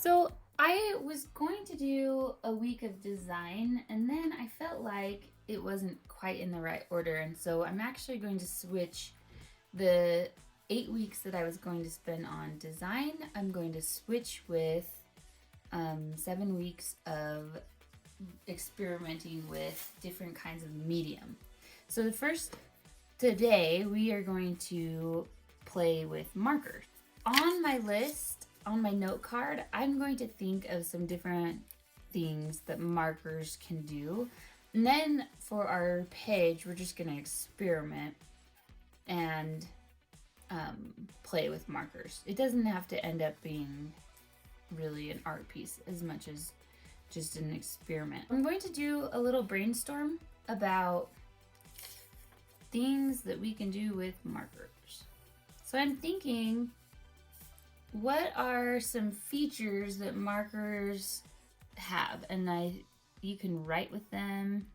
So I was going to do a week of design, and then I felt like it wasn't quite in the right order, and so I'm actually going to switch the 8 weeks that I was going to spend on design. I'm going to switch with 7 weeks of experimenting with different kinds of medium. So the first today we are going to play with markers. On my list, on my note card, I'm going to think of some different things that markers can do. And then for our page, we're just going to experiment and play with markers. It doesn't have to end up being really an art piece as much as just an experiment. I'm going to do a little brainstorm about things that we can do with markers. So I'm thinking, what are some features that markers have? And you can write with them.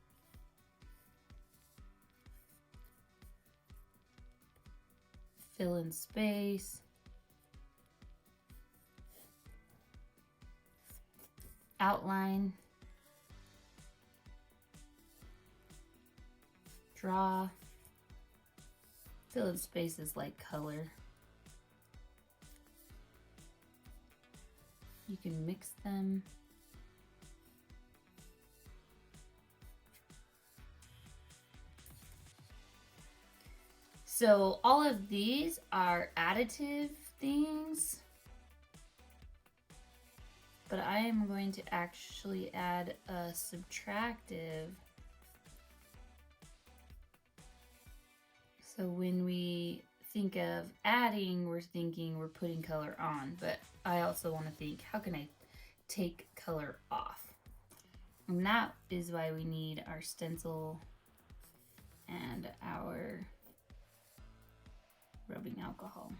Fill in space. Outline. Draw. Fill in spaces like color. You can mix them. So all of these are additive things, but I am going to actually add a subtractive. So when we think of adding, we're thinking we're putting color on, but I also want to think, how can I take color off? And that is why we need our stencil and our rubbing alcohol.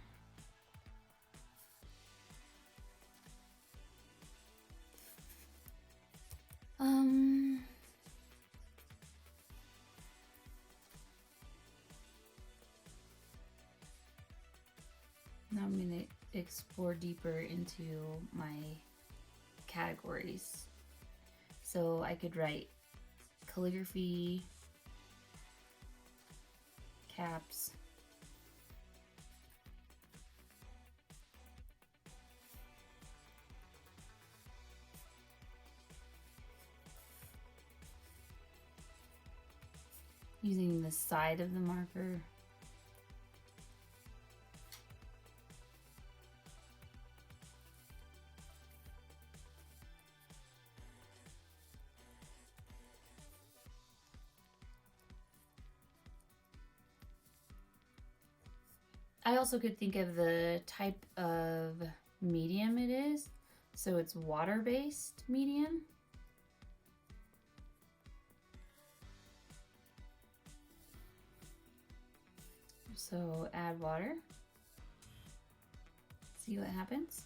Now I'm going to explore deeper into my categories. So I could write calligraphy, caps, using the side of the marker. I also could think of the type of medium it is. So it's water-based medium. So add water. See what happens.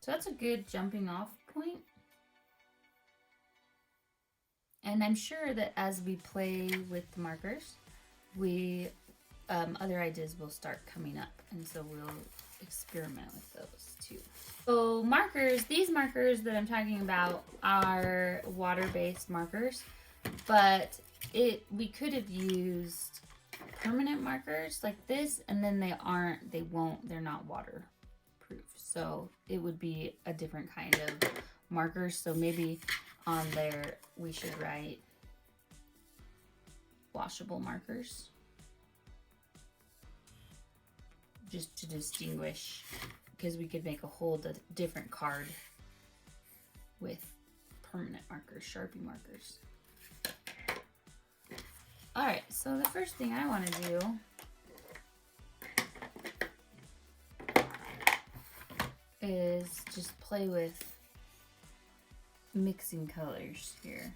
So that's a good jumping off point. And I'm sure that as we play with the markers, other ideas will start coming up. And so we'll experiment with those too. So markers, these markers that I'm talking about are water-based markers, but we could have used permanent markers like this, and then they're not waterproof. So it would be a different kind of markers. So maybe on there we should write washable markers, just to distinguish, because we could make a whole different card with permanent markers, Sharpie markers. All right, so the first thing I want to do is just play with mixing colors here.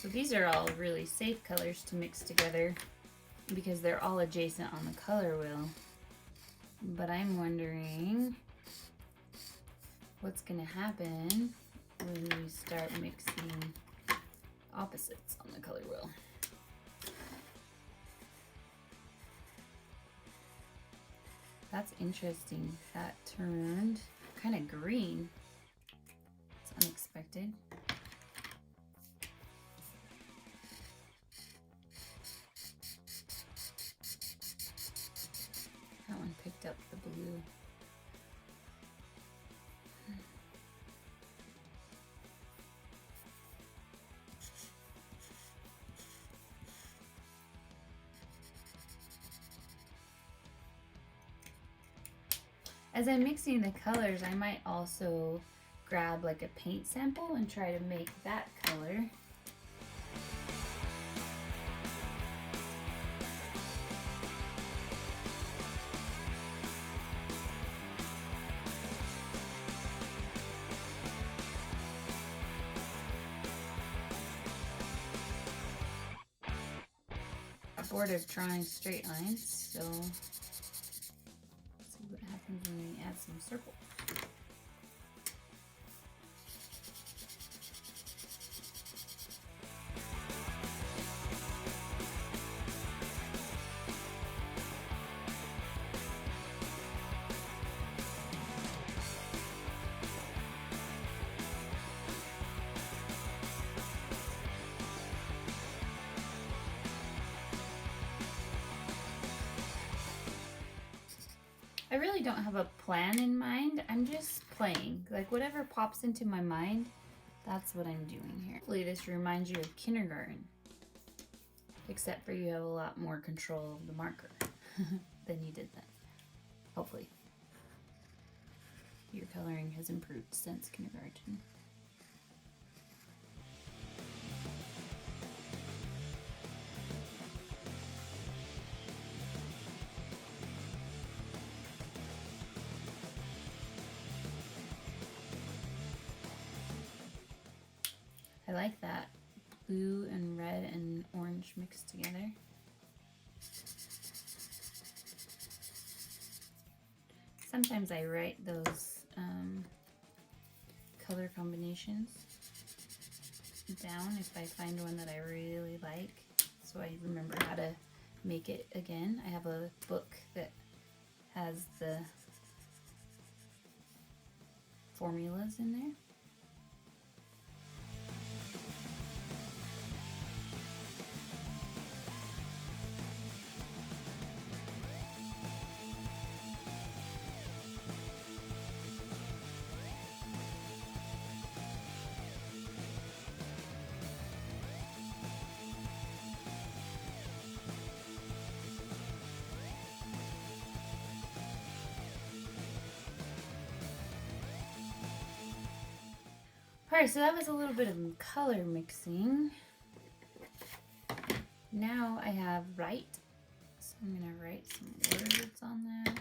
So these are all really safe colors to mix together because they're all adjacent on the color wheel. But I'm wondering what's gonna happen when we start mixing opposites on the color wheel. That's interesting. That turned kind of green. It's unexpected. That one picked up the blue. As I'm mixing the colors, I might also grab like a paint sample and try to make that color. I'm bored of drawing straight lines, so see what happens when we add some circles. I really don't have a plan in mind. I'm just playing. Like whatever pops into my mind, that's what I'm doing here. Hopefully this reminds you of kindergarten. Except for you have a lot more control of the marker than you did then. Hopefully. Your coloring has improved since kindergarten. I like that blue and red and orange mixed together. Sometimes I write those color combinations down if I find one that I really like, so I remember how to make it again. I have a book that has the formulas in there. Alright, so that was a little bit of color mixing. Now I have write, so I'm going to write some words on that.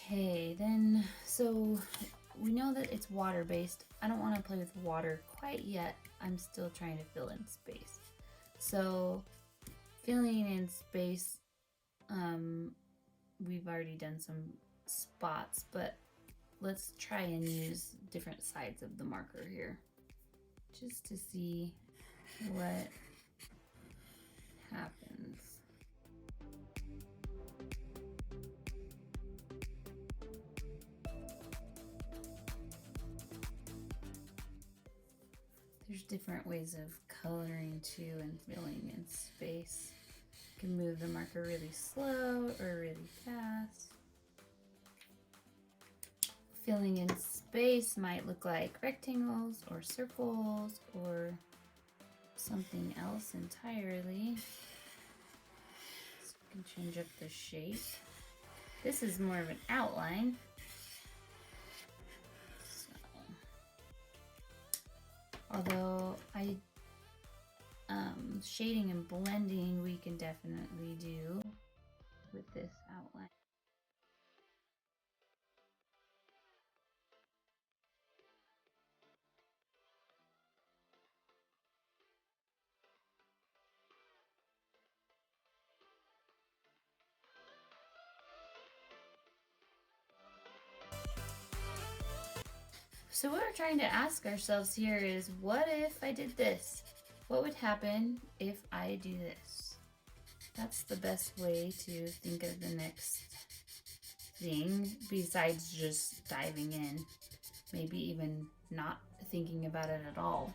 Okay, then, so we know that it's water-based. I don't want to play with water quite yet. I'm still trying to fill in space. So, filling in space, we've already done some spots, but let's try and use different sides of the marker here just to see what happens. There's different ways of coloring too and filling in space. You can move the marker really slow or really fast. Filling in space might look like rectangles or circles or something else entirely. So you can change up the shape. This is more of an outline. Although shading and blending we can definitely do with this outline. So what we're trying to ask ourselves here is, what if I did this? What would happen if I do this? That's the best way to think of the next thing, besides just diving in. Maybe even not thinking about it at all.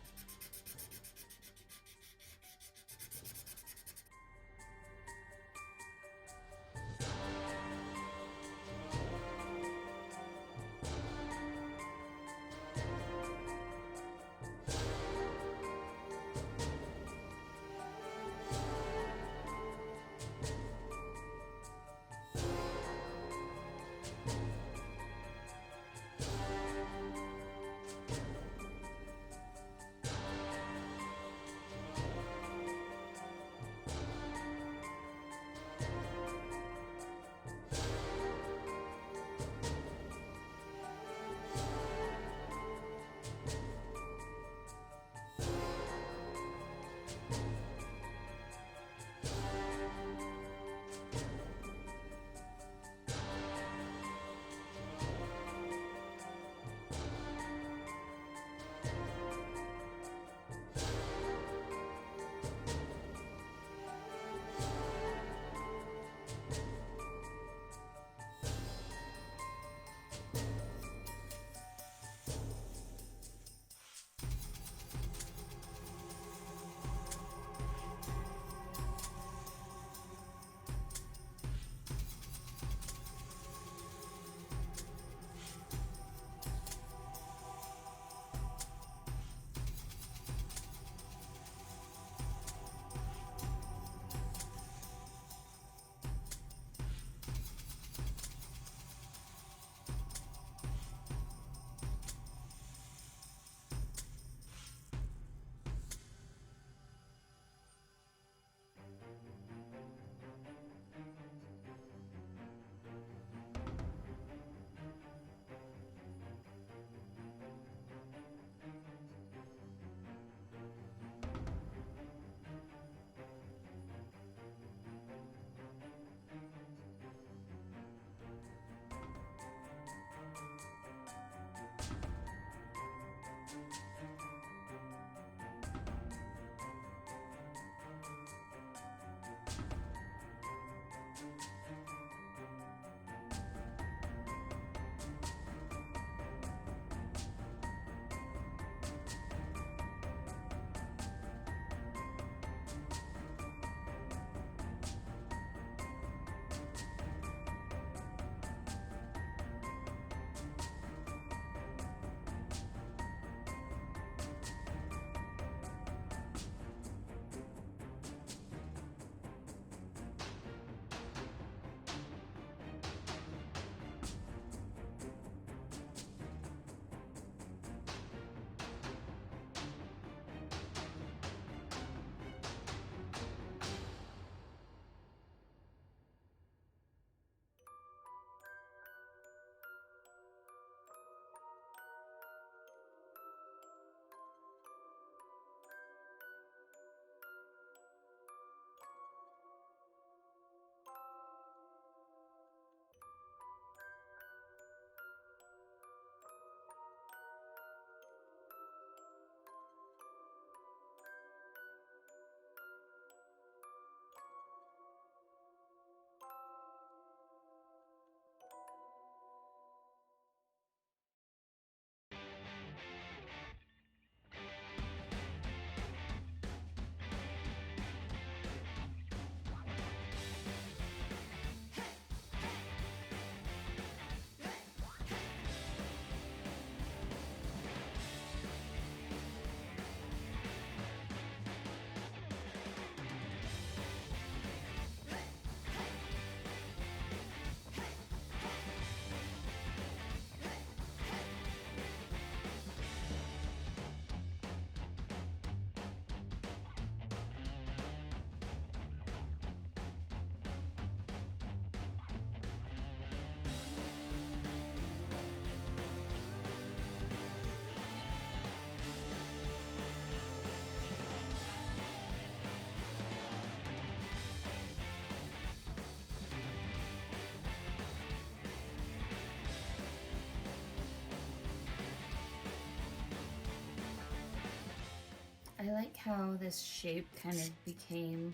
like how this shape kind of became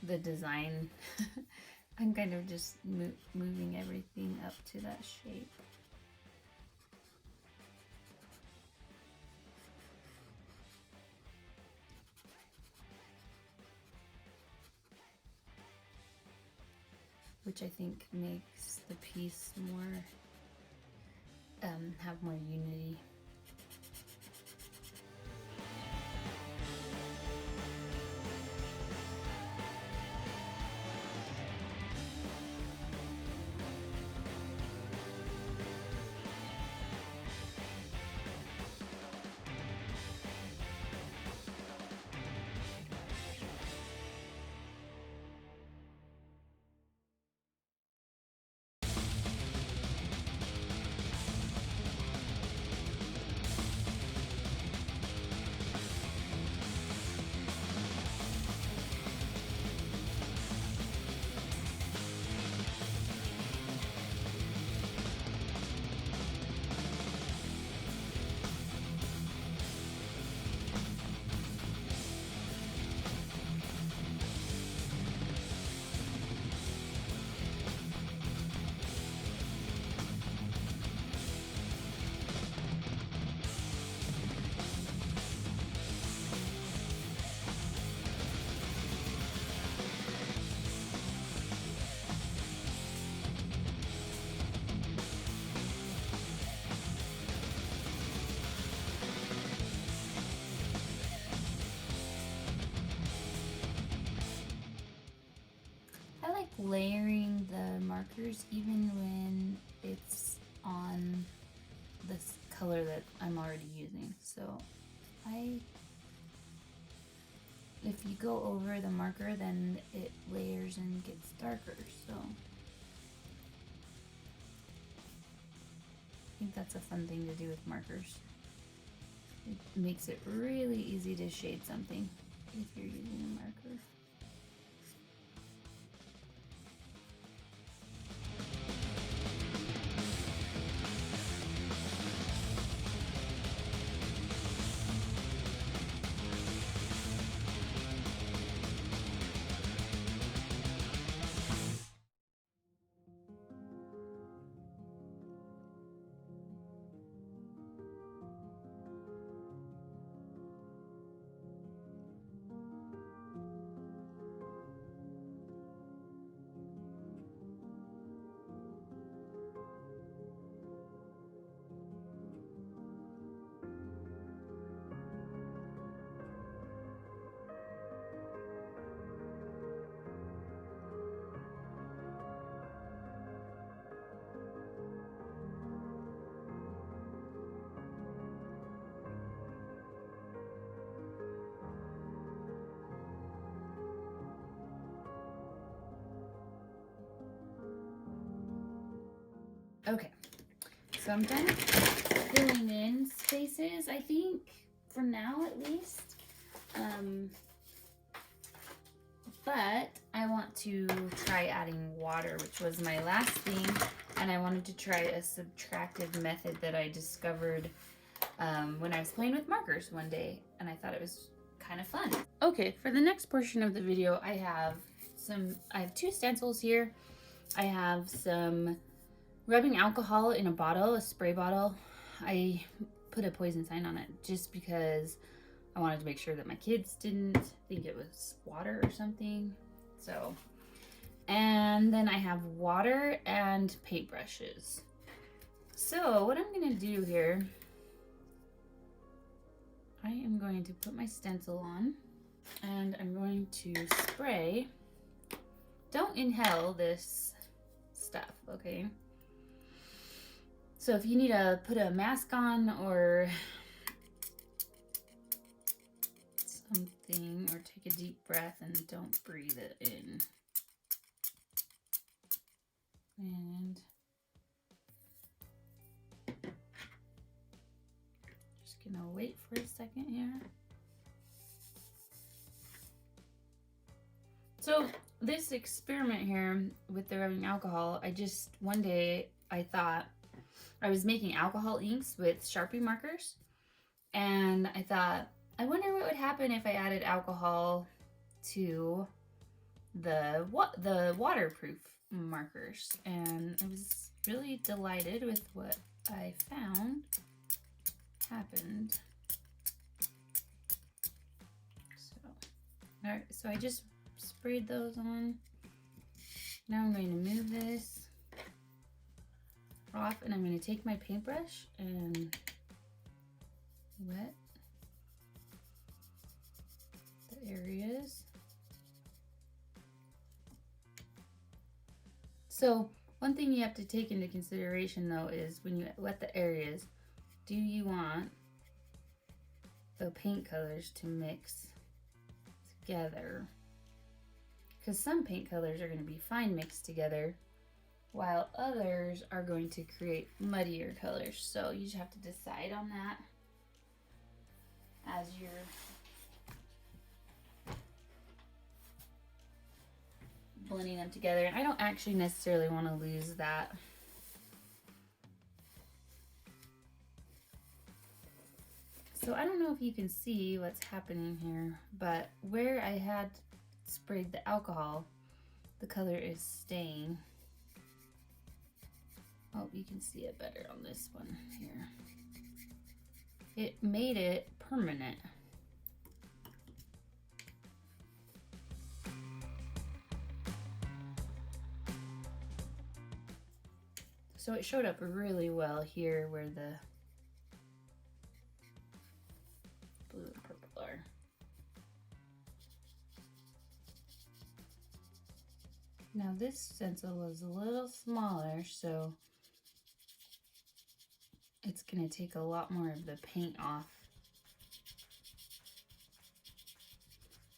the design. I'm kind of just moving everything up to that shape. Which I think makes the piece more, have more unity. I like layering the markers even when it's on this color that I'm already using. So if you go over the marker, then it layers and gets darker. So I think that's a fun thing to do with markers. It makes it really easy to shade something if you're using a marker. Okay, so I'm done filling in spaces, I think, for now at least. But I want to try adding water, which was my last thing, and I wanted to try a subtractive method that I discovered when I was playing with markers one day, and I thought it was kind of fun. Okay, for the next portion of the video, I have two stencils here. I have some rubbing alcohol in a bottle, a spray bottle. I put a poison sign on it just because I wanted to make sure that my kids didn't think it was water or something. So, and then I have water and paintbrushes. So what I'm gonna do here, I am going to put my stencil on and I'm going to spray. Don't inhale this stuff, okay? So if you need to put a mask on or something, or take a deep breath and don't breathe it in. And just gonna wait for a second here. So this experiment here with the rubbing alcohol, one day I thought, I was making alcohol inks with Sharpie markers, and I thought, I wonder what would happen if I added alcohol to the waterproof markers, and I was really delighted with what I found happened. All right, so I just sprayed those on. Now I'm going to move this off, and I'm going to take my paintbrush and wet the areas. So one thing you have to take into consideration though is when you wet the areas, do you want the paint colors to mix together? Because some paint colors are going to be fine mixed together, while others are going to create muddier colors. So you just have to decide on that as you're blending them together. And I don't actually necessarily want to lose that. So I don't know if you can see what's happening here, but where I had sprayed the alcohol, the color is staying. Oh, you can see it better on this one here. It made it permanent. So it showed up really well here where the blue and purple are. Now this stencil was a little smaller, so it's going to take a lot more of the paint off.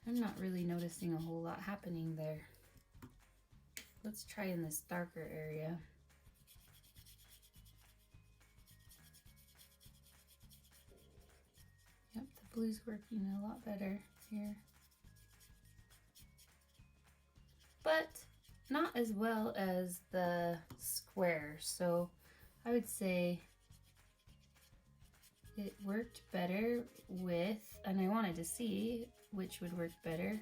I'm not really noticing a whole lot happening there. Let's try in this darker area. Yep, the blue's working a lot better here. But not as well as the square. So I would say it worked better with, and I wanted to see which would work better.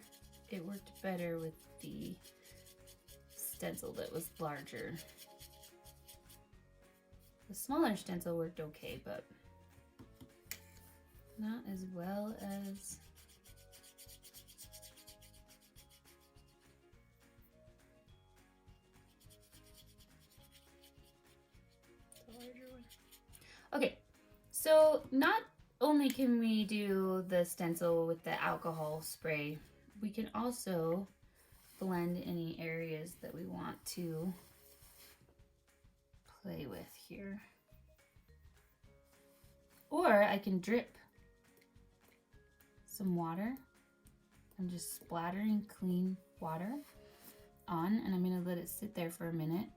It worked better with the stencil that was larger. The smaller stencil worked okay, but not as well as the larger one. Okay, so not only can we do the stencil with the alcohol spray, we can also blend any areas that we want to play with here. Or I can drip some water. I'm just splattering clean water on, and I'm going to let it sit there for a minute.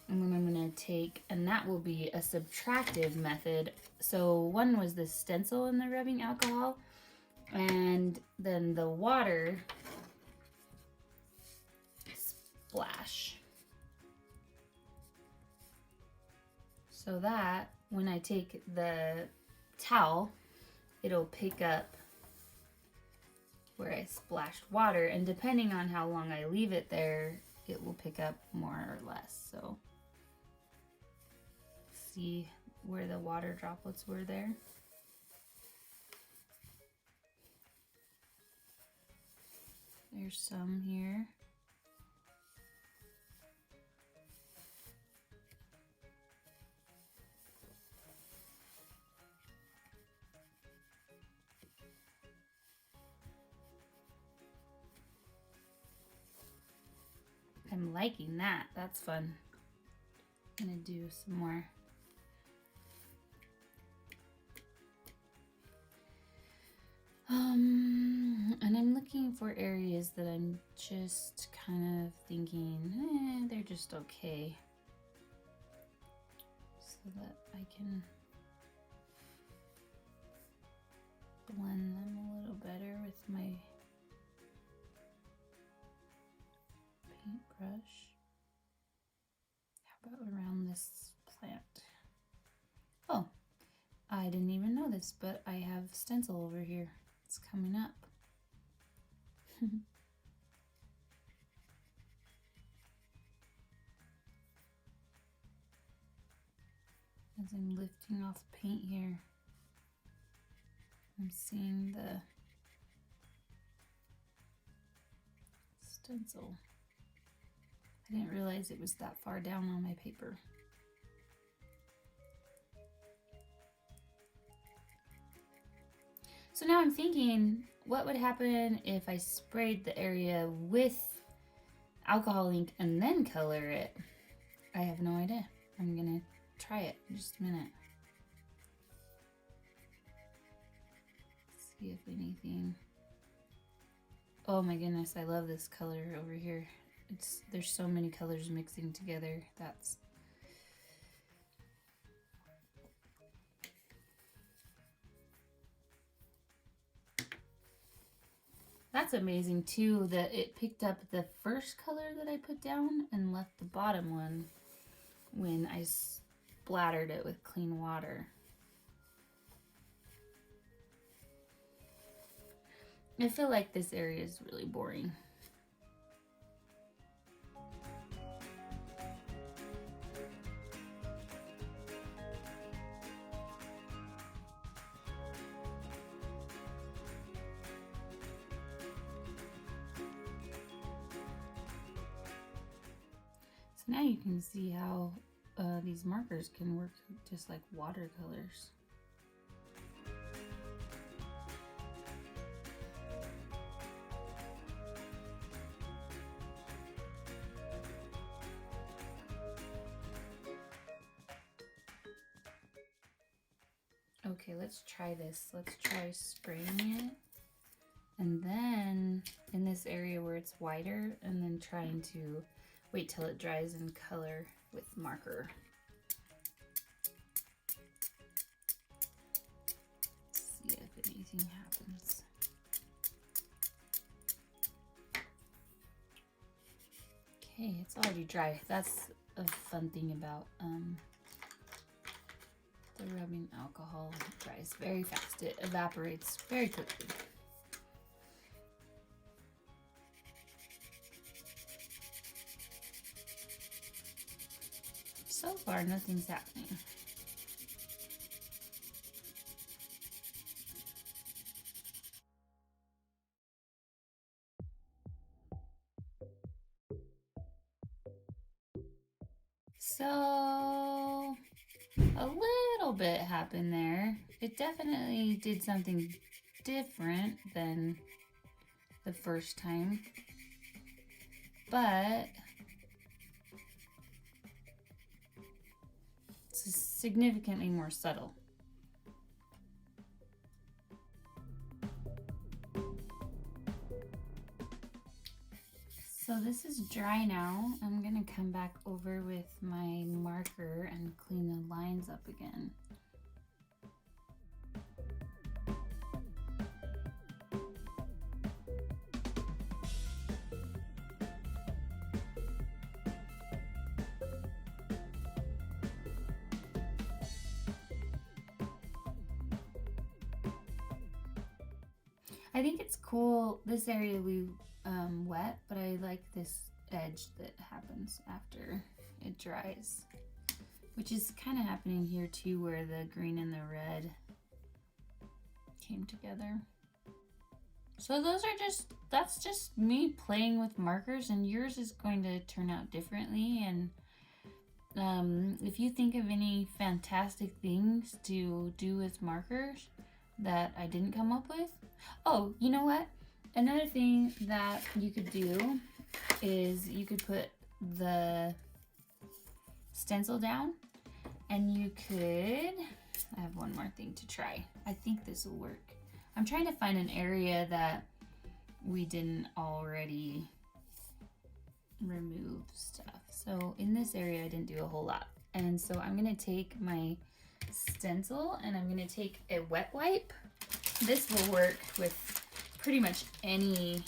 And then I'm going to take, and that will be a subtractive method. So one was the stencil and the rubbing alcohol, and then the water splash. So that when I take the towel, it'll pick up where I splashed water, and depending on how long I leave it there, it will pick up more or less. So see where the water droplets were there. There's some here. I'm liking that. That's fun. I'm gonna do some more. And I'm looking for areas that I'm just kind of thinking, they're just okay. So that I can blend them a little better with my paintbrush. How about around this plant? Oh, I didn't even know this, but I have stencil over here. It's coming up. As I'm lifting off paint here, I'm seeing the stencil. I didn't realize it was that far down on my paper. So now I'm thinking, what would happen if I sprayed the area with alcohol ink and then color it? I have no idea. I'm gonna try it in just a minute. See if anything. Oh my goodness, I love this color over here. There's so many colors mixing together. That's amazing too, that it picked up the first color that I put down and left the bottom one when I splattered it with clean water. I feel like this area is really boring. So now you can see how these markers can work just like watercolors. Okay, let's try this. Let's try spraying it. And then in this area where it's wider, and then trying to wait till it dries and color with marker. See if anything happens. Okay, it's already dry. That's a fun thing about the rubbing alcohol. It dries very fast. It evaporates very quickly. So far, nothing's happening. So a little bit happened there. It definitely did something different than the first time, but it's significantly more subtle. So this is dry now. I'm gonna come back over with my marker and clean the lines up again. I think it's cool, this area we wet, but I like this edge that happens after it dries, which is kind of happening here too, where the green and the red came together. So that's just me playing with markers, and yours is going to turn out differently. And if you think of any fantastic things to do with markers that I didn't come up with. Oh, you know what? Another thing that you could do is you could put the stencil down, and you could, I have one more thing to try. I think this will work. I'm trying to find an area that we didn't already remove stuff. So in this area, I didn't do a whole lot. And so I'm gonna take my stencil and I'm gonna take a wet wipe. This will work with pretty much any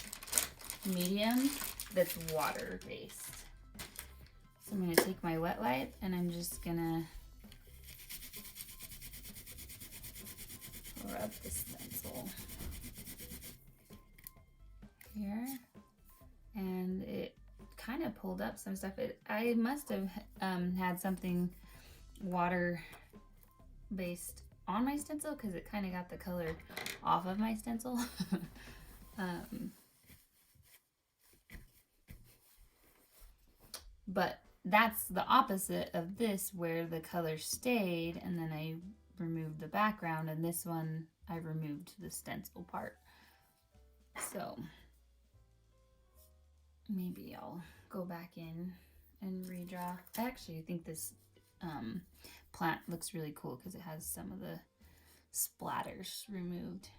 medium that's water based. So I'm gonna take my wet wipe and I'm just gonna up the stencil here, and it kind of pulled up some stuff. I must have had something water based on my stencil because it kind of got the color off of my stencil. But that's the opposite of this, where the color stayed and then I removed the background, and this one I removed the stencil part. So maybe I'll go back in and redraw. I actually think this plant looks really cool because it has some of the splatters removed.